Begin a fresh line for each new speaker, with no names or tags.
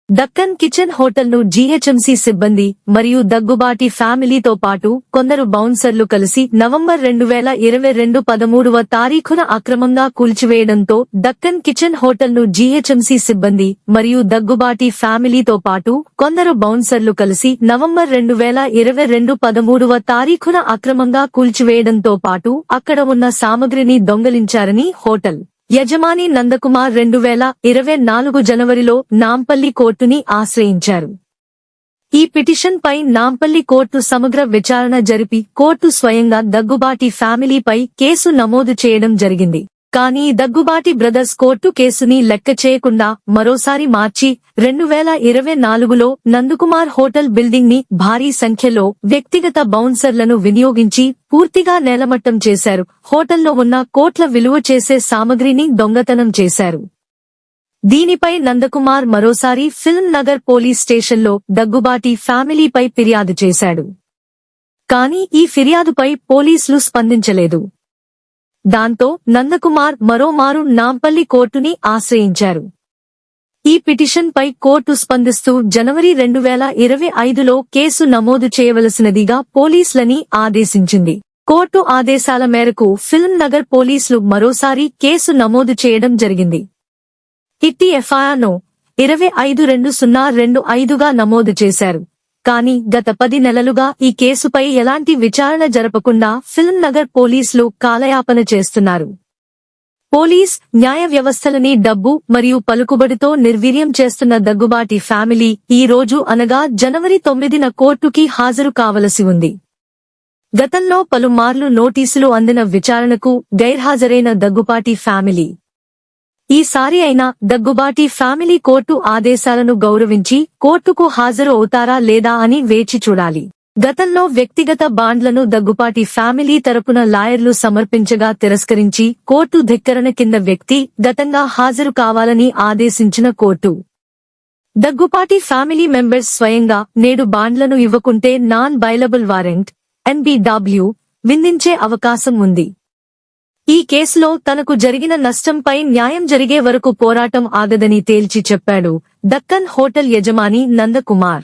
Deccan kitchen హోటల్ను GHMC సిబ్బంది మరియు దగ్గుబాటి ఫ్యామిలీతో పాటు కొందరు బౌన్సర్లు కలిసి నవంబర్ 2022 13వ తారీఖున అక్రమంగా కూల్చివేయడంతో దక్కన్ కిచెన్ హోటల్ను జీహెచ్ఎంసీ సిబ్బంది మరియు దగ్గుబాటి ఫ్యామిలీతో పాటు కొందరు బౌన్సర్లు కలిసి నవంబర్ 2022 13వ తారీఖున అక్రమంగా కూల్చివేయడంతో పాటు అక్కడ ఉన్న సామగ్రిని దొంగలించారని హోటల్ యజమాని నందకుమార్ 2024 జనవరిలో నాంపల్లి కోర్టుని ఆశ్రయించారు. ఈ పిటిషన్ పై నాంపల్లి కోర్టు సమగ్ర విచారణ జరిపి కోర్టు స్వయంగా దగ్గుబాటి ఫ్యామిలీపై కేసు నమోదు చేయడం జరిగింది. కానీ దగ్గుబాటి బ్రదర్స్ కోర్టు కేసుని లెక్క చేయకుండా మరోసారి మార్చి 2024లో నందకుమార్ హోటల్ బిల్డింగ్ ని భారీ సంఖ్యలో వ్యక్తిగత బౌన్సర్లను వినియోగించి పూర్తిగా నేలమట్టం చేశారు. హోటల్లో ఉన్న కోట్ల విలువ చేసే సామగ్రిని దొంగతనం చేశారు. దీనిపై నందకుమార్ మరోసారి ఫిల్మ్ నగర్ పోలీస్ స్టేషన్లో దగ్గుబాటి ఫ్యామిలీపై ఫిర్యాదు చేశాడు. కానీ ఈ ఫిర్యాదుపై పోలీసులు స్పందించలేదు. దాంతో నందకుమార్ మరోమారు నాంపల్లి కోర్టుని ఆశ్రయించారు. ఈ పిటిషన్ పై కోర్టు స్పందిస్తూ జనవరి 2025లో కేసు నమోదు చేయవలసినదిగా పోలీసులని ఆదేశించింది. కోర్టు ఆదేశాల మేరకు ఫిల్మ్ నగర్ పోలీసులు మరోసారి కేసు నమోదు చేయడం జరిగింది. ఇట్టి ఎఫ్ఐఆర్ను 25/2025గా నమోదు చేశారు. కానీ గత 10 నెలలుగా ఈ కేసుపై ఎలాంటి విచారణ జరపకుండా ఫిల్మ్ నగర్ పోలీసులు కాలయాపన చేస్తున్నారు. పోలీస్ న్యాయ వ్యవస్థలని డబ్బు మరియు పలుకుబడితో నిర్వీర్యం చేస్తున్న దగ్గుబాటి ఫ్యామిలీ ఈ రోజు అనగా జనవరి 9న కోర్టుకి హాజరు కావలసి ఉంది. గతంలో పలుమార్లు నోటీసులు అందిన విచారణకు గైర్హాజరైన దగ్గుబాటి ఫ్యామిలీ ఈసారి అయినా దగ్గుబాటి ఫ్యామిలీ కోర్టు ఆదేశాలను గౌరవించి కోర్టుకు హాజరు అవుతారా లేదా అని వేచి చూడాలి. గతంలో వ్యక్తిగత బాండ్లను దగ్గుబాటి ఫ్యామిలీ తరపున లాయర్లు సమర్పించగా తిరస్కరించి కోర్టు ధిక్కరణ కింద వ్యక్తిగతంగా హాజరు కావాలని ఆదేశించిన కోర్టు దగ్గుబాటి ఫ్యామిలీ మెంబర్స్ స్వయంగా నేడు బాండ్లను ఇవ్వకుంటే నాన్ బైలబుల్ వారెంట్ (NBW) విధించే అవకాశం ఉంది. ఈ కేసులో తనకు జరిగిన నష్టంపై న్యాయం జరిగే వరకు పోరాటం ఆగదని తేల్చి చెప్పాడు దక్కన్ హోటల్ యజమాని నందకుమార్.